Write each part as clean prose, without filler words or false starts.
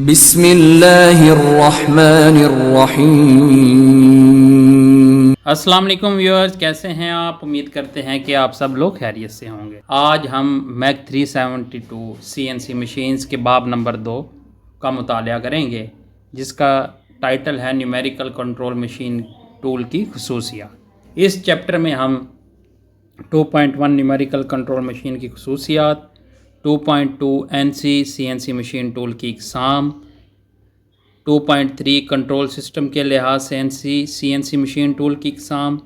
بسم اللہ الرحمن الرحیم۔ السلام علیکم ویورز، کیسے ہیں آپ؟ امید کرتے ہیں کہ آپ سب لوگ خیریت سے ہوں گے۔ آج ہم میک 372 CNC مشینز کے باب نمبر 2 کا مطالعہ کریں گے، جس کا ٹائٹل ہے نیومیریکل کنٹرول مشین ٹول کی خصوصیات۔ اس چیپٹر میں ہم 2.1 نیومیریکل کنٹرول مشین کی خصوصیات، 2.2 NC CNC مشین ٹول کی اقسام، 2.3 کنٹرول سسٹم کے لحاظ سے CNC مشین ٹول کی اقسام،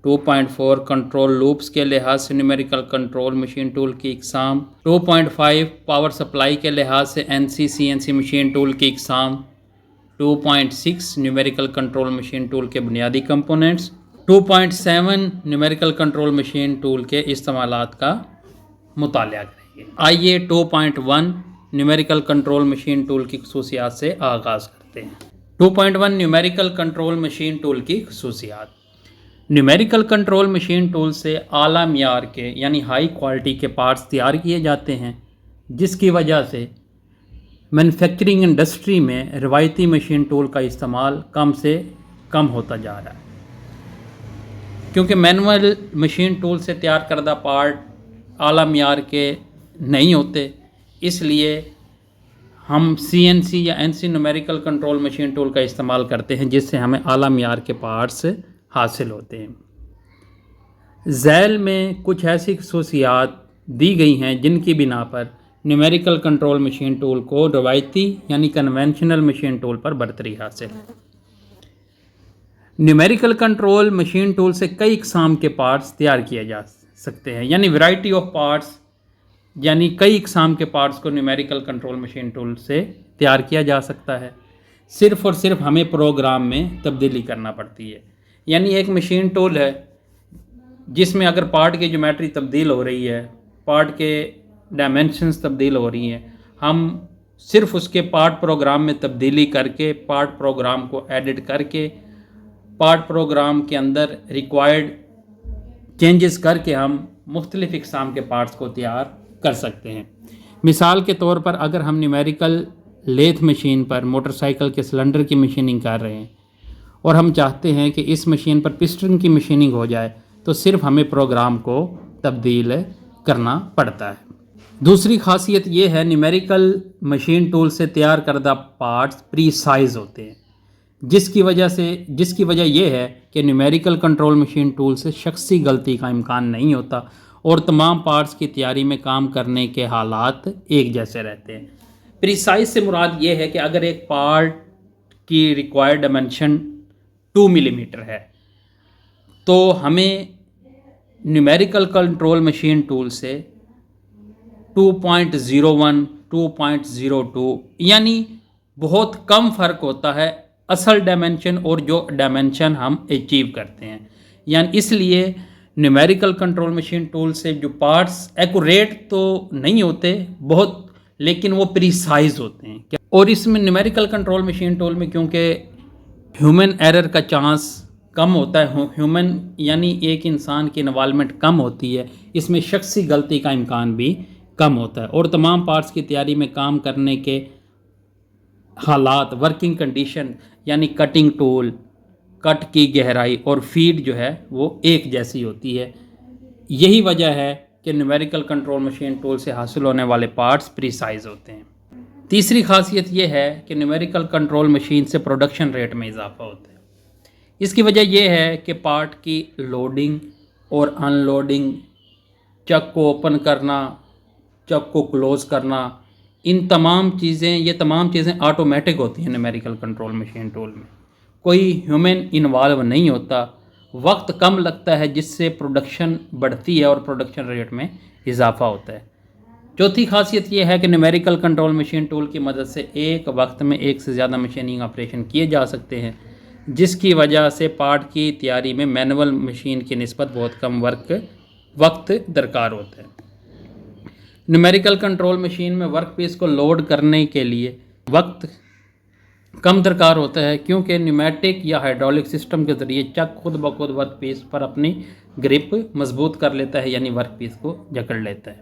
2.4 کنٹرول لوپس کے لحاظ سے نیومیریکل کنٹرول مشین ٹول کی اقسام، 2.5 پاور سپلائی کے لحاظ سے CNC مشین ٹول کی اقسام، 2.6 نیومیریکل کنٹرول مشین ٹول کے بنیادی components, 2.7 numerical control machine tool کے استعمالات کا مطالعہ کریں گے۔ آئیے 2.1 نیومیریکل کنٹرول مشین ٹول کی خصوصیات سے آغاز کرتے ہیں۔ 2.1 نیومیریکل کنٹرول مشین ٹول کی خصوصیات۔ نیومیریکل کنٹرول مشین ٹول سے اعلیٰ معیار کے یعنی ہائی کوالٹی کے پارٹس تیار کیے جاتے ہیں، جس کی وجہ سے مینوفیکچرنگ انڈسٹری میں روایتی مشین ٹول کا استعمال کم سے کم ہوتا جا رہا ہے، کیونکہ مینول مشین ٹول سے تیار کردہ پارٹ اعلیٰ معیار کے نہیں ہوتے، اس لیے ہم CNC یا NC numerical control machine tool کا استعمال کرتے ہیں، جس سے ہمیں اعلیٰ معیار کے پارٹس حاصل ہوتے ہیں۔ ذیل میں کچھ ایسی خصوصیات دی گئی ہیں جن کی بنا پر نیومیریکل کنٹرول مشین ٹول کو روایتی یعنی کنونشنل مشین ٹول پر برتری حاصل ہے۔ نیومیریکل کنٹرول مشین ٹول سے کئی اقسام کے پارٹس تیار کیے جا سکتے ہیں، یعنی ورائٹی آف پارٹس، یعنی کئی اقسام کے پارٹس کو نیومیریکل کنٹرول مشین ٹول سے تیار کیا جا سکتا ہے، صرف اور صرف ہمیں پروگرام میں تبدیلی کرنا پڑتی ہے۔ یعنی ایک مشین ٹول ہے جس میں اگر پارٹ کی جیومیٹری تبدیل ہو رہی ہے، پارٹ کے ڈائمنشنز تبدیل ہو رہی ہیں، ہم صرف اس کے پارٹ پروگرام میں تبدیلی کر کے، پارٹ پروگرام کو ایڈٹ کر کے، پارٹ پروگرام کے اندر ریکوائرڈ چینجز کر کے ہم مختلف اقسام کے پارٹس کو تیار کر سکتے ہیں۔ مثال کے طور پر اگر ہم نیومیریکل لیتھ مشین پر موٹر سائیکل کے سلنڈر کی مشیننگ کر رہے ہیں اور ہم چاہتے ہیں کہ اس مشین پر پسٹن کی مشیننگ ہو جائے، تو صرف ہمیں پروگرام کو تبدیل کرنا پڑتا ہے۔ دوسری خاصیت یہ ہے، نیومیریکل مشین ٹول سے تیار کردہ پارٹس پری سائز ہوتے ہیں، جس کی وجہ یہ ہے کہ نیومیریکل کنٹرول مشین ٹول سے شخصی غلطی کا امکان نہیں ہوتا اور تمام پارٹس کی تیاری میں کام کرنے کے حالات ایک جیسے رہتے ہیں۔ پریسائز سے مراد یہ ہے کہ اگر ایک پارٹ کی ریکوائرڈ ڈائمنشن 2 ملی میٹر ہے، تو ہمیں نیومیریکل کنٹرول مشین ٹول سے 2.01 2.02 یعنی بہت کم فرق ہوتا ہے اصل ڈائمنشن اور جو ڈائمنشن ہم اچیو کرتے ہیں۔ یعنی اس لیے نیومیریکل کنٹرول مشین ٹول سے جو پارٹس ایکوریٹ تو نہیں ہوتے بہت، لیکن وہ پریسائز ہوتے ہیں۔ اور اس میں نیومیریکل کنٹرول مشین ٹول میں کیونکہ ہیومن ایرر کا چانس کم ہوتا ہے، ہیومن یعنی ایک انسان کی انوالومنٹ کم ہوتی ہے، اس میں شخصی غلطی کا امکان بھی کم ہوتا ہے، اور تمام پارٹس کی تیاری میں کام کرنے کے حالات، ورکنگ کنڈیشن یعنی کٹنگ ٹول، کٹ کی گہرائی اور فیڈ جو ہے وہ ایک جیسی ہوتی ہے۔ یہی وجہ ہے کہ نیومیریکل کنٹرول مشین ٹول سے حاصل ہونے والے پارٹس پریسائز ہوتے ہیں۔ تیسری خاصیت یہ ہے کہ نیومیریکل کنٹرول مشین سے پروڈکشن ریٹ میں اضافہ ہوتا ہے۔ اس کی وجہ یہ ہے کہ پارٹ کی لوڈنگ اور ان لوڈنگ، چک کو اوپن کرنا، چک کو کلوز کرنا، یہ تمام چیزیں آٹومیٹک ہوتی ہیں نیومیریکل کنٹرول مشین ٹول میں، کوئی ہیومن انوالو نہیں ہوتا، وقت کم لگتا ہے، جس سے پروڈکشن بڑھتی ہے اور پروڈکشن ریٹ میں اضافہ ہوتا ہے۔ چوتھی خاصیت یہ ہے کہ نیومیریکل کنٹرول مشین ٹول کی مدد سے ایک وقت میں ایک سے زیادہ مشیننگ آپریشن کیے جا سکتے ہیں، جس کی وجہ سے پارٹ کی تیاری میں مینول مشین کی نسبت بہت کم وقت درکار ہوتا ہے۔ نیومیریکل کنٹرول مشین میں ورک پیس کو لوڈ کرنے کے لیے وقت کم درکار ہوتا ہے، کیونکہ نیومیٹک یا ہائیڈرولک سسٹم کے ذریعے چک خود بخود ورک پیس پر اپنی گرپ مضبوط کر لیتا ہے، یعنی ورک پیس کو جکڑ لیتا ہے۔